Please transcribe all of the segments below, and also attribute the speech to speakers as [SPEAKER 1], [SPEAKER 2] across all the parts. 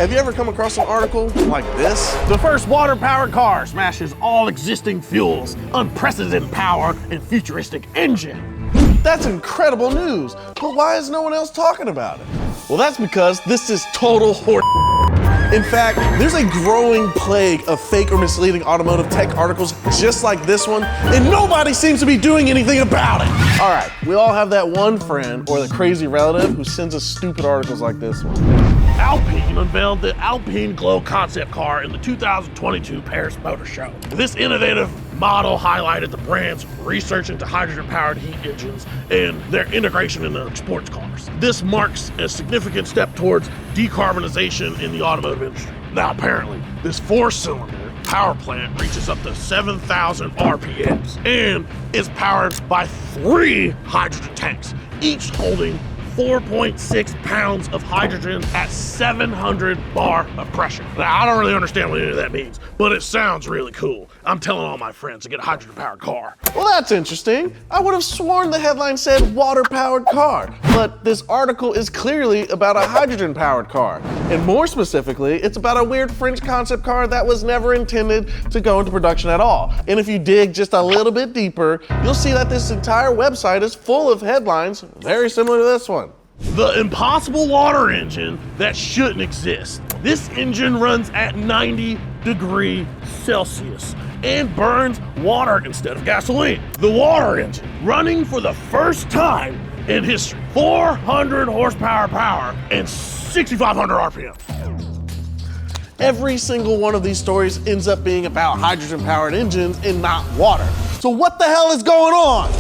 [SPEAKER 1] Have you ever come across an article like this?
[SPEAKER 2] The first water-powered car smashes all existing fuels, unprecedented power, and futuristic engine.
[SPEAKER 1] That's incredible news, but why is no one else talking about it? Well, that's because this is total horse. In fact, there's a growing plague of fake or misleading automotive tech articles just like this one, and nobody seems to be doing anything about it. All right, we all have that one friend or the crazy relative who sends us stupid articles like this one.
[SPEAKER 2] Alpine unveiled the Alpine Glow concept car in the 2022 Paris Motor Show. This innovative model highlighted the brand's research into hydrogen-powered heat engines and their integration into sports cars. This marks a significant step towards decarbonization in the automotive industry. Now, apparently, this 4-cylinder power plant reaches up to 7,000 RPMs and is powered by 3 hydrogen tanks, each holding 4.6 pounds of hydrogen at 700 bar of pressure. Now, I don't really understand what any of that means, but it sounds really cool. I'm telling all my friends to get a hydrogen-powered car.
[SPEAKER 1] Well, that's interesting. I would have sworn the headline said water-powered car, but this article is clearly about a hydrogen-powered car. And more specifically, it's about a weird French concept car that was never intended to go into production at all. And if you dig just a little bit deeper, you'll see that this entire website is full of headlines very similar to this one.
[SPEAKER 2] The impossible water engine that shouldn't exist. This engine runs at 90 degrees Celsius and burns water instead of gasoline. The water engine, running for the first time in history, 400 horsepower power and 6,500 RPM.
[SPEAKER 1] Every single one of these stories ends up being about hydrogen-powered engines and not water. So what the hell is going on?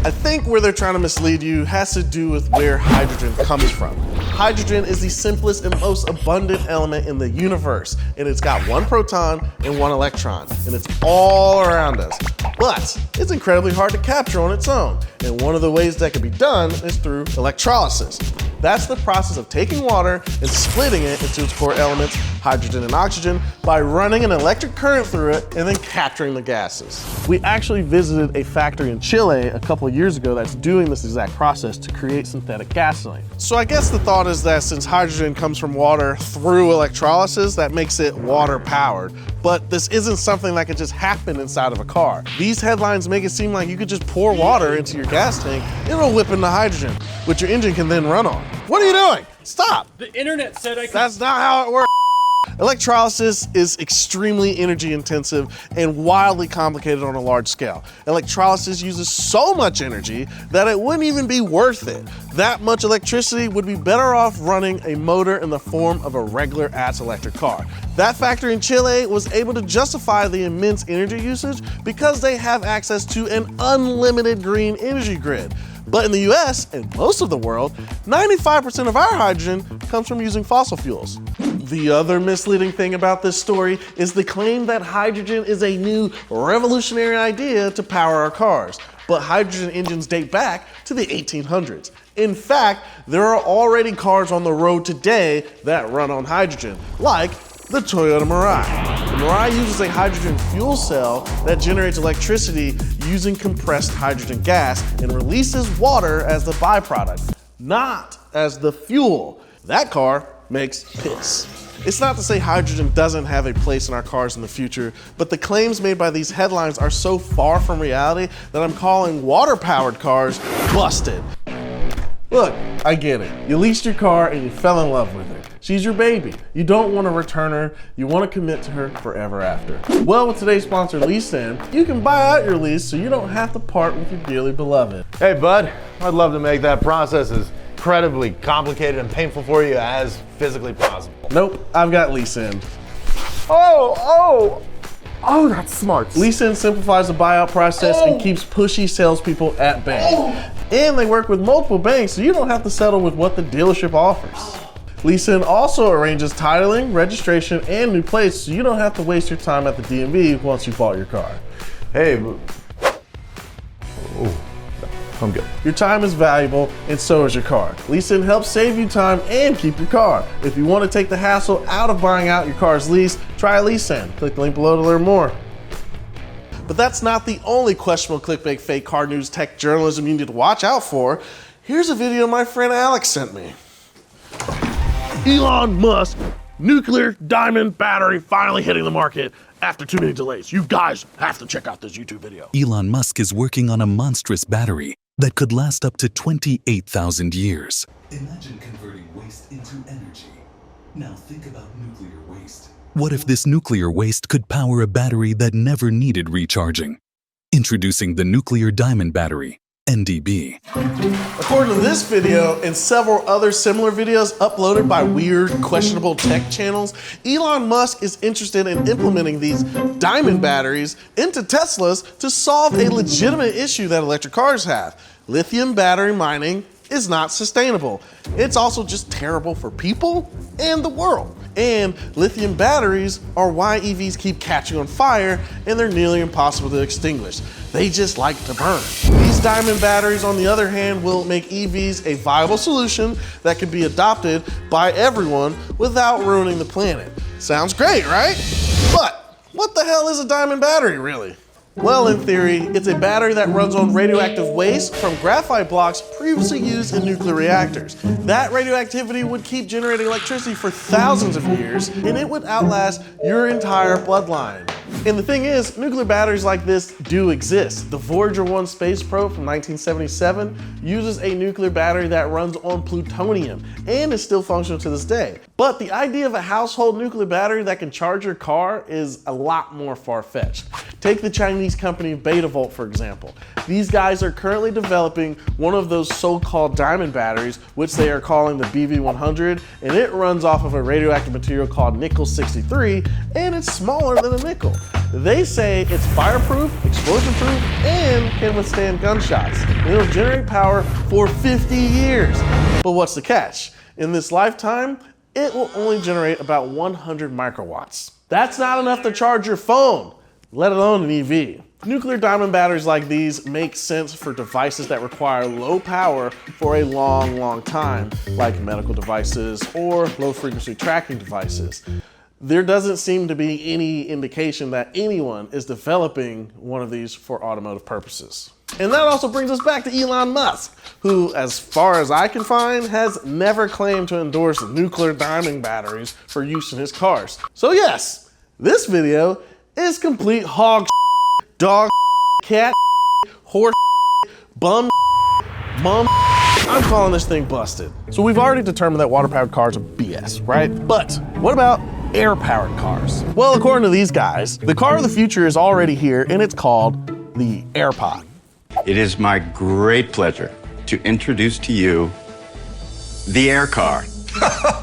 [SPEAKER 1] I think where they're trying to mislead you has to do with where hydrogen comes from. Hydrogen is the simplest and most abundant element in the universe, and it's got 1 proton and 1 electron, and it's all around us. But it's incredibly hard to capture on its own, and one of the ways that can be done is through electrolysis. That's the process of taking water and splitting it into its core elements, hydrogen and oxygen, by running an electric current through it and then capturing the gases. We actually visited a factory in Chile a couple of years ago that's doing this exact process to create synthetic gasoline. So I guess the thought is that since hydrogen comes from water through electrolysis, that makes it water powered. But this isn't something that can just happen inside of a car. These headlines make it seem like you could just pour water into your gas tank and it'll whip into hydrogen, which your engine can then run on. What are you doing? Stop!
[SPEAKER 3] The internet said I could.
[SPEAKER 1] That's not how it works. Electrolysis is extremely energy intensive and wildly complicated on a large scale. Electrolysis uses so much energy that it wouldn't even be worth it. That much electricity would be better off running a motor in the form of a regular ass electric car. That factory in Chile was able to justify the immense energy usage because they have access to an unlimited green energy grid. But in the US and most of the world, 95% of our hydrogen comes from using fossil fuels. The other misleading thing about this story is the claim that hydrogen is a new revolutionary idea to power our cars. But hydrogen engines date back to the 1800s. In fact, there are already cars on the road today that run on hydrogen, like the Toyota Mirai. The Mirai uses a hydrogen fuel cell that generates electricity using compressed hydrogen gas and releases water as the byproduct, not as the fuel. That car makes piss. It's not to say hydrogen doesn't have a place in our cars in the future, but the claims made by these headlines are so far from reality that I'm calling water-powered cars busted. Look, I get it. You leased your car and you fell in love with her. She's your baby. You don't want to return her. You want to commit to her forever after. Well, with today's sponsor, LeaseIn, you can buy out your lease so you don't have to part with your dearly beloved.
[SPEAKER 4] Hey, bud. I'd love to make that process as incredibly complicated and painful for you as physically possible.
[SPEAKER 1] Nope, I've got LeaseIn.
[SPEAKER 4] Oh, that's smart.
[SPEAKER 1] LeaseIn simplifies the buyout process and keeps pushy salespeople at bay. And they work with multiple banks, so you don't have to settle with what the dealership offers. LeaseIn also arranges titling, registration, and new plates, so you don't have to waste your time at the DMV once you bought your car.
[SPEAKER 4] Hey, I'm good.
[SPEAKER 1] Your time is valuable, and so is your car. LeaseIn helps save you time and keep your car. If you want to take the hassle out of buying out your car's lease, try LeaseIn. Click the link below to learn more. But that's not the only questionable clickbait fake car news tech journalism you need to watch out for. Here's a video my friend Alex sent me.
[SPEAKER 2] Elon Musk nuclear diamond battery finally hitting the market after too many delays. You guys have to check out this YouTube video.
[SPEAKER 3] Elon Musk is working on a monstrous battery that could last up to 28,000 years. Imagine converting waste into energy. Now think about nuclear waste. What if this nuclear waste could power a battery that never needed recharging? Introducing the Nuclear Diamond Battery, NDB.
[SPEAKER 1] According to this video and several other similar videos uploaded by weird, questionable tech channels, Elon Musk is interested in implementing these diamond batteries into Teslas to solve a legitimate issue that electric cars have. Lithium battery mining is not sustainable. It's also just terrible for people and the world. And lithium batteries are why EVs keep catching on fire and they're nearly impossible to extinguish. They just like to burn. These diamond batteries, on the other hand, will make EVs a viable solution that can be adopted by everyone without ruining the planet. Sounds great, right? But what the hell is a diamond battery, really? Well, in theory, it's a battery that runs on radioactive waste from graphite blocks previously used in nuclear reactors. That radioactivity would keep generating electricity for thousands of years, and it would outlast your entire bloodline. And the thing is, nuclear batteries like this do exist. The Voyager 1 space probe from 1977 uses a nuclear battery that runs on plutonium and is still functional to this day. But the idea of a household nuclear battery that can charge your car is a lot more far-fetched. Take the Chinese company Betavolt, for example. These guys are currently developing one of those so-called diamond batteries, which they are calling the BV100, and it runs off of a radioactive material called nickel-63, and it's smaller than a nickel. They say it's fireproof, explosion-proof, and can withstand gunshots. It'll generate power for 50 years. But what's the catch? In this lifetime, it will only generate about 100 microwatts. That's not enough to charge your phone, let alone an EV. Nuclear diamond batteries like these make sense for devices that require low power for a long time, like medical devices or low-frequency tracking devices. There doesn't seem to be any indication that anyone is developing one of these for automotive purposes. And that also brings us back to Elon Musk, who, as far as I can find, has never claimed to endorse nuclear diamond batteries for use in his cars. So yes, this video is complete hog dog cat horse bum mum. I'm calling this thing busted. So we've already determined that water-powered cars are BS, right? But what about air-powered cars? Well, according to these guys, the car of the future is already here, and it's called the AirPod.
[SPEAKER 5] It is my great pleasure to introduce to you the Air Car.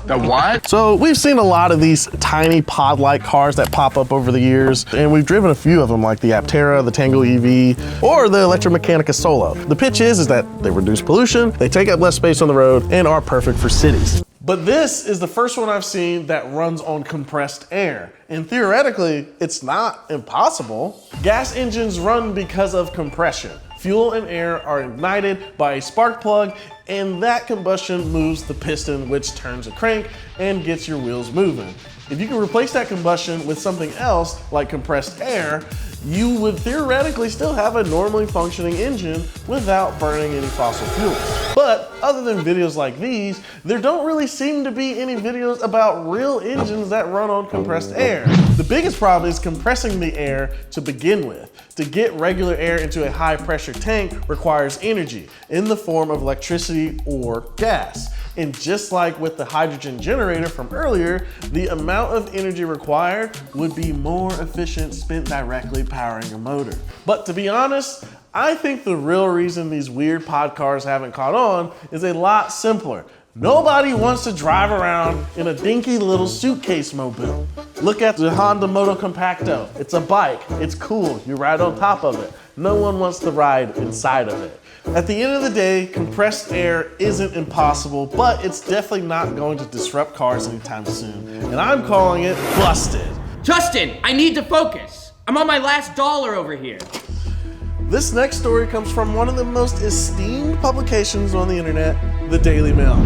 [SPEAKER 6] The what?
[SPEAKER 1] So we've seen a lot of these tiny pod-like cars that pop up over the years, and we've driven a few of them like the Aptera, the Tango EV, or the Electromechanica Solo. The pitch is that they reduce pollution, they take up less space on the road, and are perfect for cities. But this is the first one I've seen that runs on compressed air. And theoretically, it's not impossible. Gas engines run because of compression. Fuel and air are ignited by a spark plug, and that combustion moves the piston, which turns a crank and gets your wheels moving. If you can replace that combustion with something else, like compressed air, you would theoretically still have a normally functioning engine without burning any fossil fuels. But other than videos like these, there don't really seem to be any videos about real engines that run on compressed air. The biggest problem is compressing the air to begin with. To get regular air into a high pressure tank requires energy in the form of electricity or gas. And just like with the hydrogen generator from earlier, the amount of energy required would be more efficient spent directly powering a motor. But to be honest, I think the real reason these weird pod cars haven't caught on is a lot simpler. Nobody wants to drive around in a dinky little suitcase mobile. Look at the Honda Moto Compacto. It's a bike, it's cool, you ride on top of it. No one wants to ride inside of it. At the end of the day, compressed air isn't impossible, but it's definitely not going to disrupt cars anytime soon. And I'm calling it busted.
[SPEAKER 7] Justin, I need to focus. I'm on my last dollar over here.
[SPEAKER 1] This next story comes from one of the most esteemed publications on the internet, the Daily Mail.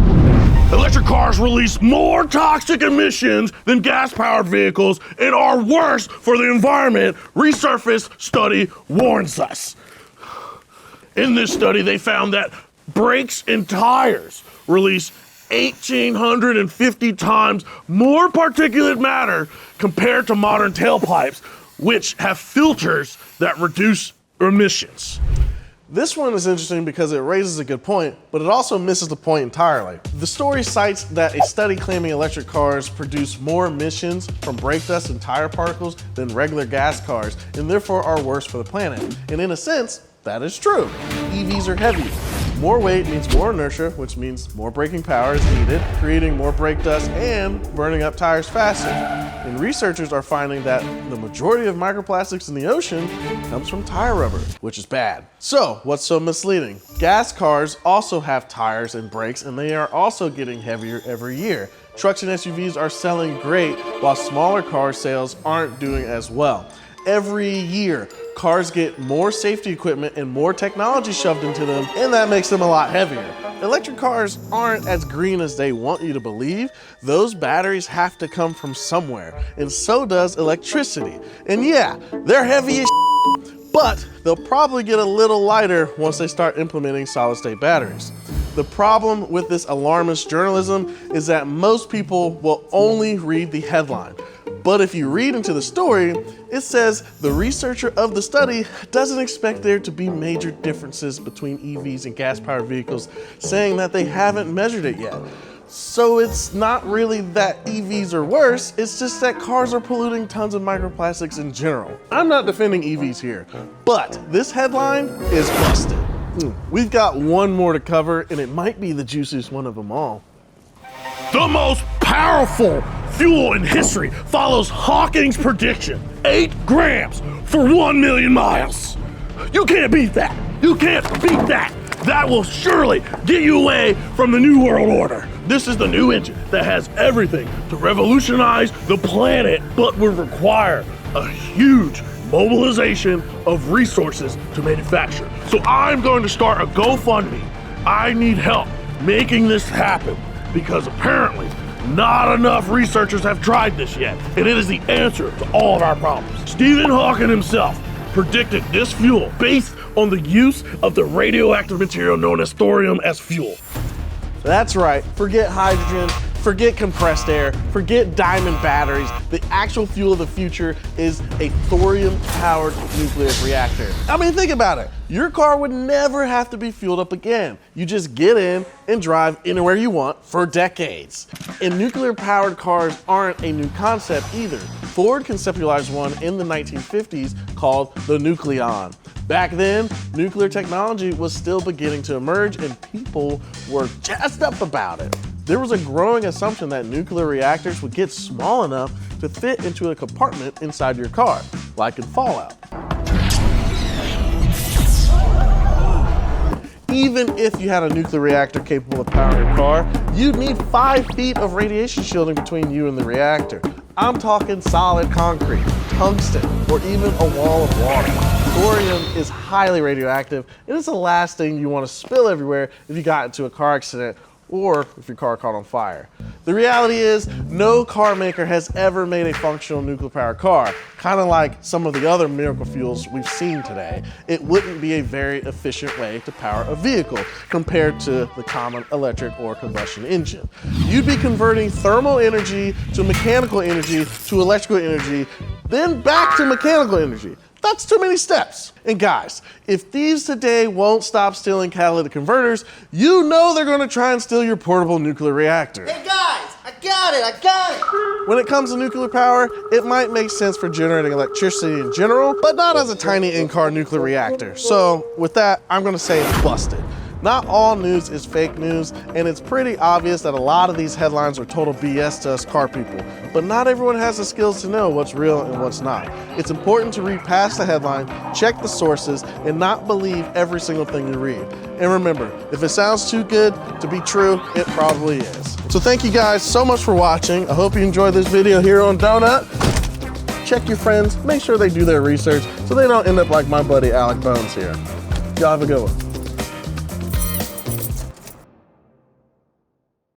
[SPEAKER 2] Electric cars release more toxic emissions than gas-powered vehicles and are worse for the environment, Resurface study warns us. In this study, they found that brakes and tires release 1,850 times more particulate matter compared to modern tailpipes, which have filters that reduce emissions.
[SPEAKER 1] This one is interesting because it raises a good point, but it also misses the point entirely. The story cites that a study claiming electric cars produce more emissions from brake dust and tire particles than regular gas cars, and therefore are worse for the planet. And in a sense, that is true. EVs are heavier. More weight means more inertia, which means more braking power is needed, creating more brake dust and burning up tires faster. And researchers are finding that the majority of microplastics in the ocean comes from tire rubber, which is bad. So, what's so misleading? Gas cars also have tires and brakes, and they are also getting heavier every year. Trucks and SUVs are selling great, while smaller car sales aren't doing as well. Every year, cars get more safety equipment and more technology shoved into them, and that makes them a lot heavier. Electric cars aren't as green as they want you to believe. Those batteries have to come from somewhere, and so does electricity. And yeah, they're heavy as but they'll probably get a little lighter once they start implementing solid-state batteries. The problem with this alarmist journalism is that most people will only read the headline. But if you read into the story, it says the researcher of the study doesn't expect there to be major differences between EVs and gas-powered vehicles, saying that they haven't measured it yet. So it's not really that EVs are worse, it's just that cars are polluting tons of microplastics in general. I'm not defending EVs here, but this headline is busted. We've got one more to cover, and it might be the juiciest one of them all.
[SPEAKER 2] The most powerful fuel in history follows Hawking's prediction: 8 grams for 1 million miles. You can't beat that. You can't beat that. That will surely get you away from the New World Order. This is the new engine that has everything to revolutionize the planet, but would require a huge mobilization of resources to manufacture. So I'm going to start a GoFundMe. I need help making this happen because apparently not enough researchers have tried this yet, and it is the answer to all of our problems. Stephen Hawking himself predicted this fuel based on the use of the radioactive material known as thorium as fuel.
[SPEAKER 1] That's right, forget hydrogen, forget compressed air, forget diamond batteries. The actual fuel of the future is a thorium-powered nuclear reactor. I mean, think about it. Your car would never have to be fueled up again. You just get in and drive anywhere you want for decades. And nuclear-powered cars aren't a new concept either. Ford conceptualized one in the 1950s called the Nucleon. Back then, nuclear technology was still beginning to emerge and people were jazzed up about it. There was a growing assumption that nuclear reactors would get small enough to fit into a compartment inside your car, like in Fallout. Even if you had a nuclear reactor capable of powering your car, you'd need 5 feet of radiation shielding between you and the reactor. I'm talking solid concrete, tungsten, or even a wall of water. Thorium is highly radioactive, and it's the last thing you want to spill everywhere if you got into a car accident or if your car caught on fire. The reality is, no car maker has ever made a functional nuclear-powered car. Kind of like some of the other miracle fuels we've seen today. It wouldn't be a very efficient way to power a vehicle compared to the common electric or combustion engine. You'd be converting thermal energy to mechanical energy to electrical energy, then back to mechanical energy. That's too many steps. And guys, if thieves today won't stop stealing catalytic converters, you know they're gonna try and steal your portable nuclear reactor.
[SPEAKER 6] Hey guys, I got it!
[SPEAKER 1] When it comes to nuclear power, it might make sense for generating electricity in general, but not as a tiny in-car nuclear reactor. So with that, I'm gonna say it's busted. Not all news is fake news, and it's pretty obvious that a lot of these headlines are total BS to us car people. But not everyone has the skills to know what's real and what's not. It's important to read past the headline, check the sources, and not believe every single thing you read. And remember, if it sounds too good to be true, it probably is. So thank you guys so much for watching. I hope you enjoyed this video here on Donut. Check your friends, make sure they do their research so they don't end up like my buddy Alec Bones here. Y'all have a good one.